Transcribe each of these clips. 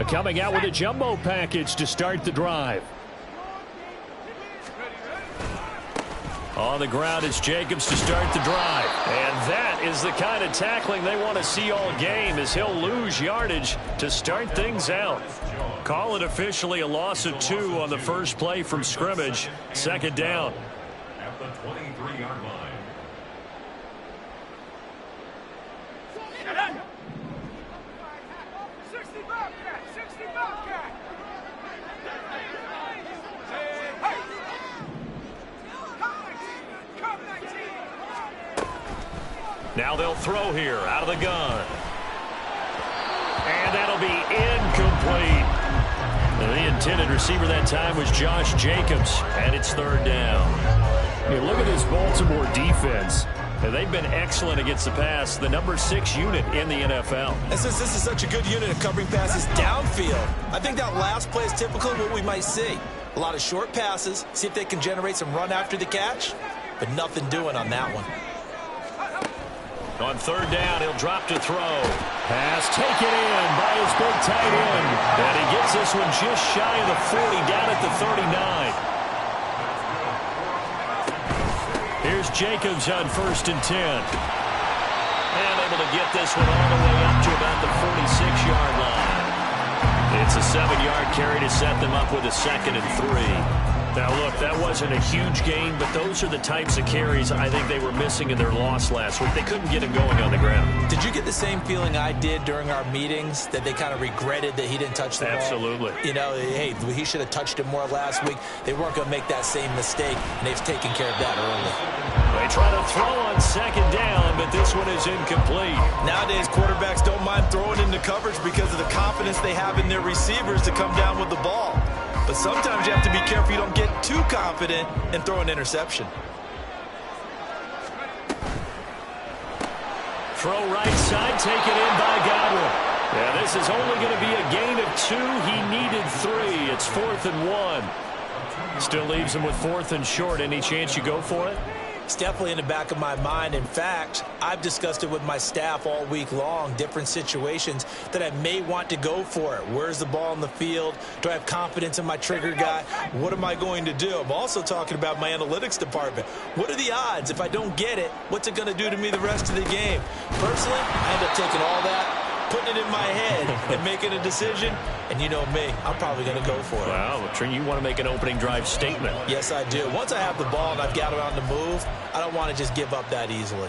Coming out with a jumbo package to start the drive. On the ground is Jacobs to start the drive. And that is the kind of tackling they want to see all game, as he'll lose yardage to start things out. Call it officially a loss of 2 on the first play from scrimmage. Second down. At the 23-yard line. Now they'll throw here out of the gun. And that'll be incomplete. The intended receiver that time was Josh Jacobs, and it's third down. Look at this Baltimore defense. They've been excellent against the pass, the number 6 unit in the NFL. And since this is such a good unit of covering passes downfield, I think that last play is typical of what we might see. A lot of short passes, see if they can generate some run after the catch, but nothing doing on that one. On third down, he'll drop to throw. Pass taken in by his big tight end. And he gets this one just shy of the 40, down at the 39. Here's Jacobs on 1st and 10. And able to get this one all the way up to about the 46-yard line. It's a 7-yard carry to set them up with a 2nd and 3. Now, look, that wasn't a huge gain, but those are the types of carries I think they were missing in their loss last week. They couldn't get him going on the ground. Did you get the same feeling I did during our meetings, that they kind of regretted that he didn't touch the ball? Absolutely. You know, hey, he should have touched it more last week. They weren't going to make that same mistake, and they've taken care of that early. They try to throw on 2nd down, but this one is incomplete. Nowadays, quarterbacks don't mind throwing into coverage because of the confidence they have in their receivers to come down with the ball. But sometimes you have to be careful you don't get too confident and throw an interception. Throw right side, taken in by Godwin. Yeah, this is only going to be a gain of 2. He needed 3. It's 4th and 1. Still leaves him with 4th and short. Any chance you go for it? It's definitely in the back of my mind. In fact, I've discussed it with my staff all week long, different situations that I may want to go for it. Where's the ball in the field? Do I have confidence in my trigger guy? What am I going to do? I'm also talking about my analytics department. What are the odds? If I don't get it, what's it going to do to me the rest of the game? Personally, I end up taking all that, putting it in my head and making a decision. And you know me, I'm probably going to go for it. Wow, you want to make an opening drive statement. Yes, I do. Once I have the ball and I've got it on the move, I don't want to just give up that easily.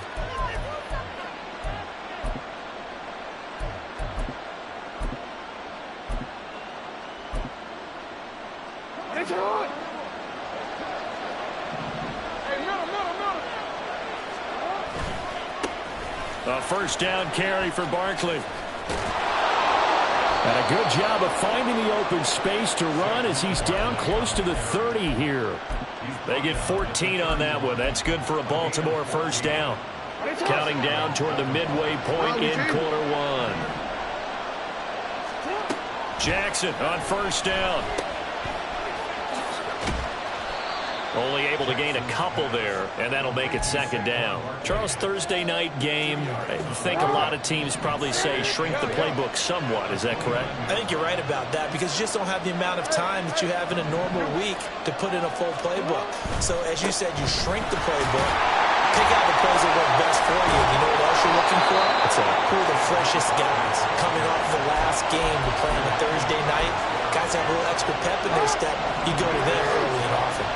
It's on. A 1st down carry for Barkley. And a good job of finding the open space to run as he's down close to the 30 here. They get 14 on that one. That's good for a Baltimore 1st down. Counting down toward the midway point in quarter 1. Jackson on 1st down. Only able to gain a couple there, and that'll make it 2nd down. Charles, Thursday night game, I think a lot of teams probably say shrink the playbook somewhat. Is that correct? I think you're right about that because you just don't have the amount of time that you have in a normal week to put in a full playbook. So, as you said, you shrink the playbook, pick out the plays that work best for you. You know what else you're looking for? Who are the freshest guys coming off the last game to play on a Thursday night? Guys have a little extra pep in their step. You go to them early and often.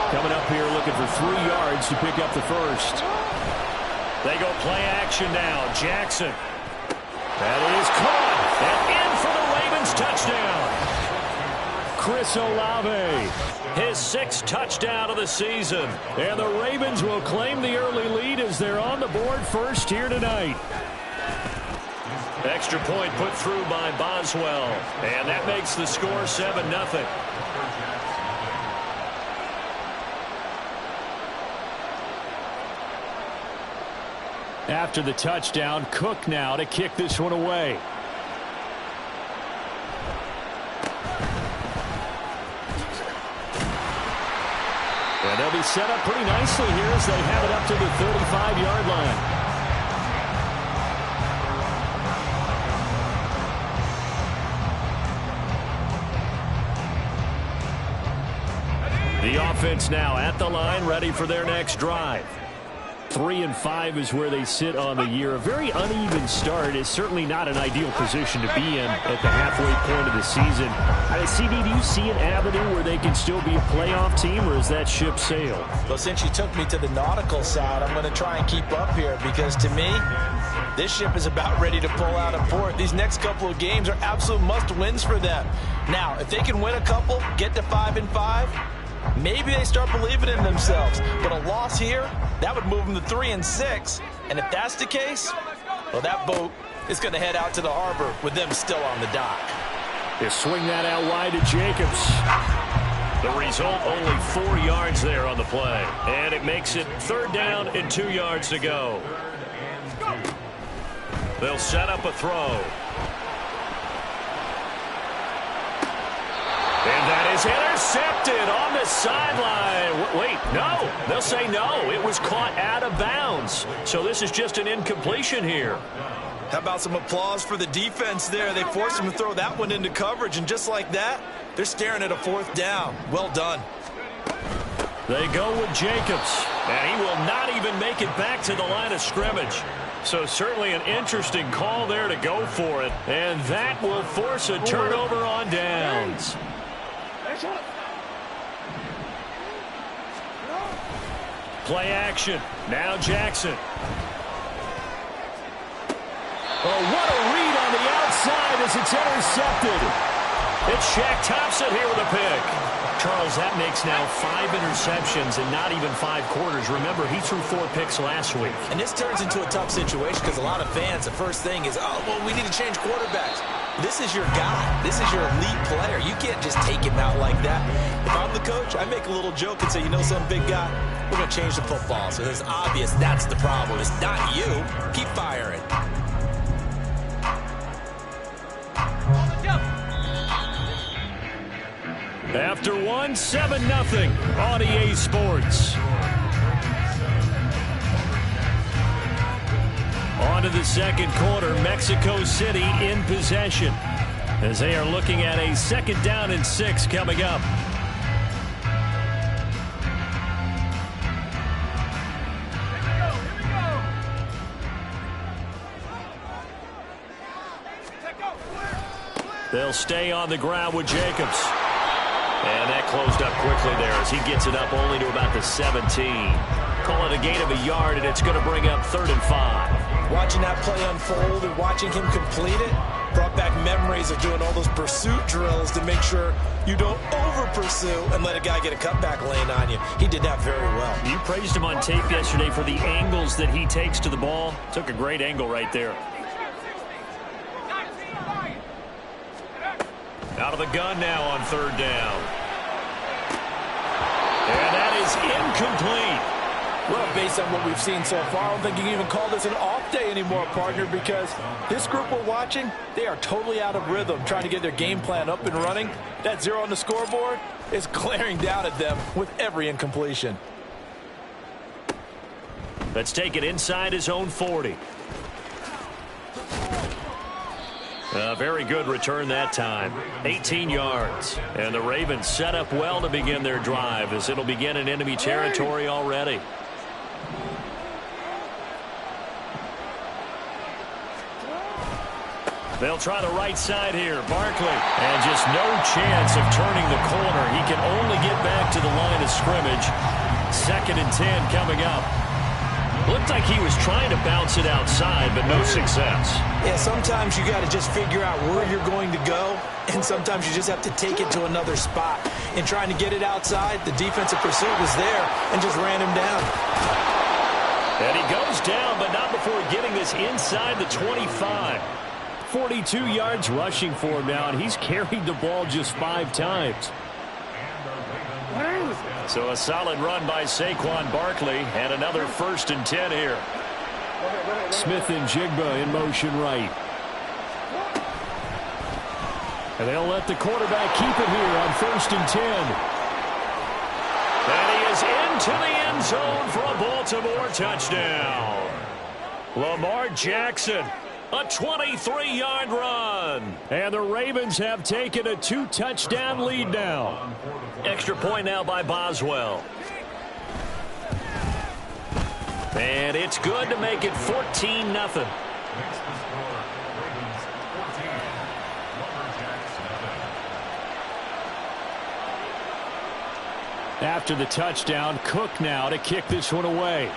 Coming up here looking for 3 yards to pick up the 1st. They go play action now. Jackson. That is caught. And in for the Ravens touchdown. Chris Olave. His 6th touchdown of the season. And the Ravens will claim the early lead as they're on the board first here tonight. Extra point put through by Boswell. And that makes the score 7-0. After the touchdown, Cook now to kick this one away. And they'll be set up pretty nicely here as they have it up to the 35-yard line. offense now at the line, ready for their next drive. 3-5 is where they sit on the year. A very uneven start is certainly not an ideal position to be in at the halfway point of the season. CD, do you see an avenue where they can still be a playoff team, or is that ship sailed? Well, since you took me to the nautical side, I'm going to try and keep up here because, to me, this ship is about ready to pull out of port. These next couple of games are absolute must-wins for them. Now, if they can win a couple, get to 5-5, maybe they start believing in themselves. But a loss here, that would move them to 3-6. And if that's the case, well, that boat is going to head out to the harbor with them still on the dock. They swing that out wide to Jacobs. The result, only 4 yards there on the play. And it makes it 3rd down and 2 yards to go. They'll set up a throw. And that is intercepted on the sideline. Wait, no. They'll say no. It was caught out of bounds. So this is just an incompletion here. How about some applause for the defense there? They forced him to throw that one into coverage, and just like that, they're staring at a 4th down. Well done. They go with Jacobs, and he will not even make it back to the line of scrimmage. So certainly an interesting call there to go for it, and that will force a turnover on downs. Play action. Now Jackson. Oh, what a read on the outside as it's intercepted. It's Shaq Thompson here with a pick. Charles, that makes now 5 interceptions in not even 5 quarters. Remember, he threw 4 picks last week. And this turns into a tough situation because a lot of fans, the first thing is, oh, well, we need to change quarterbacks. This is your guy. This is your elite player. You can't just take him out like that. If I'm the coach, I make a little joke and say, you know, some big guy, we're going to change the football. So it's obvious that's the problem. It's not you. Keep firing. After 1, 7-0 on EA Sports. On to the second quarter, Mexico City in possession as they are looking at a 2nd down and 6 coming up. They'll stay on the ground with Jacobs. And that closed up quickly there as he gets it up only to about the 17. Call it a gain of a yard, and it's going to bring up 3rd and 5. Watching that play unfold and watching him complete it brought back memories of doing all those pursuit drills to make sure you don't over-pursue and let a guy get a cutback lane on you. He did that very well. You praised him on tape yesterday for the angles that he takes to the ball. Took a great angle right there. Out of the gun now on 3rd down. And that is incomplete. Well, based on what we've seen so far, I don't think you can even call this an off day anymore, partner, because this group we're watching, they are totally out of rhythm, trying to get their game plan up and running. That 0 on the scoreboard is glaring down at them with every incompletion. Let's take it inside his own 40. A very good return that time. 18 yards. And the Ravens set up well to begin their drive as it'll begin in enemy territory already. They'll try the right side here. Barkley. And just no chance of turning the corner. He can only get back to the line of scrimmage. 2nd and 10 coming up. Looked like he was trying to bounce it outside, but no success. Yeah, sometimes you got to just figure out where you're going to go, and sometimes you just have to take it to another spot. In trying to get it outside, the defensive pursuit was there and just ran him down. And he goes down, but not before getting this inside the 25. 42 yards rushing for him now, and he's carried the ball just 5 times. So a solid run by Saquon Barkley, and another 1st and 10 here. Smith and Jigba in motion right. And they'll let the quarterback keep it here on 1st and 10. And he is into the end zone for a Baltimore touchdown. Lamar Jackson A 23-yard run. And the Ravens have taken a 2-touchdown lead now. Extra point now by Boswell. And it's good to make it 14-0. After the touchdown, Cook now to kick this one away.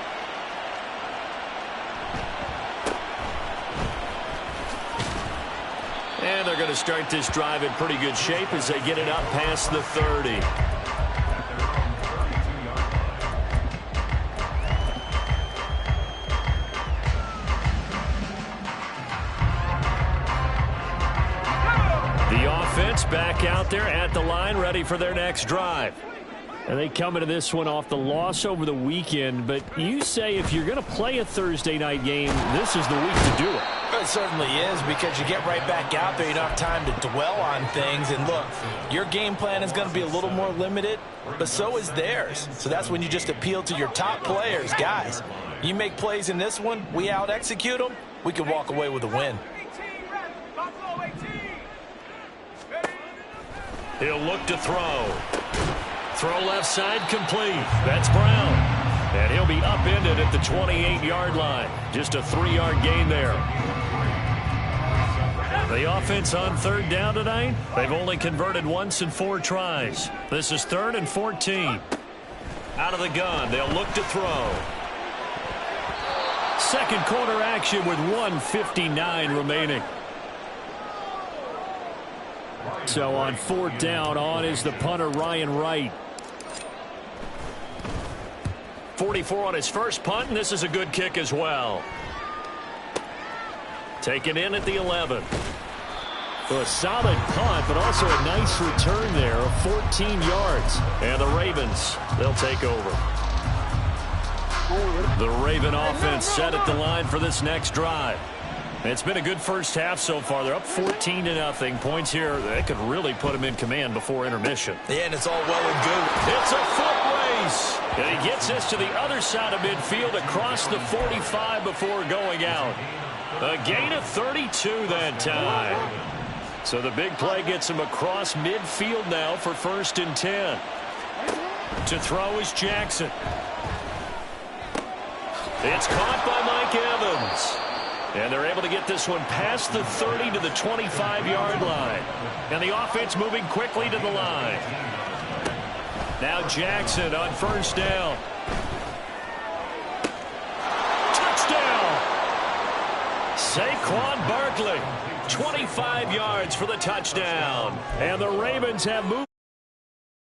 And they're going to start this drive in pretty good shape as they get it up past the 30. The offense back out there at the line, ready for their next drive. And they come into this one off the loss over the weekend, but you say if you're going to play a Thursday night game, this is the week to do it. It certainly is, because you get right back out there. You don't have time to dwell on things. And look, your game plan is going to be a little more limited, but so is theirs. So that's when you just appeal to your top players. Guys, you make plays in this one, we out-execute them, we can walk away with a win. He'll look to throw. Throw left side complete. That's Brown. And he'll be upended at the 28-yard line. Just a 3-yard gain there. The offense on third down tonight, they've only converted once in 4 tries. This is 3rd and 14. Out of the gun, they'll look to throw. Second quarter action with 1:59 remaining. So on 4th down, on is the punter, Ryan Wright. 44 on his first punt, and this is a good kick as well. Taken in at the 11. So a solid punt, but also a nice return there of 14 yards. And the Ravens, they'll take over. The Raven offense set at the line for this next drive. It's been a good first half so far. They're up 14-0. Points here, they could really put them in command before intermission. Yeah, and it's all well and good. It's a foot race. And he gets this to the other side of midfield across the 45 before going out. A gain of 32 that time. So the big play gets him across midfield now for 1st and 10. To throw is Jackson. It's caught by Mike Evans. And they're able to get this one past the 30 to the 25-yard line. And the offense moving quickly to the line. Now Jackson on 1st down. Touchdown! Saquon Barkley, 25 yards for the touchdown. And the Ravens have moved.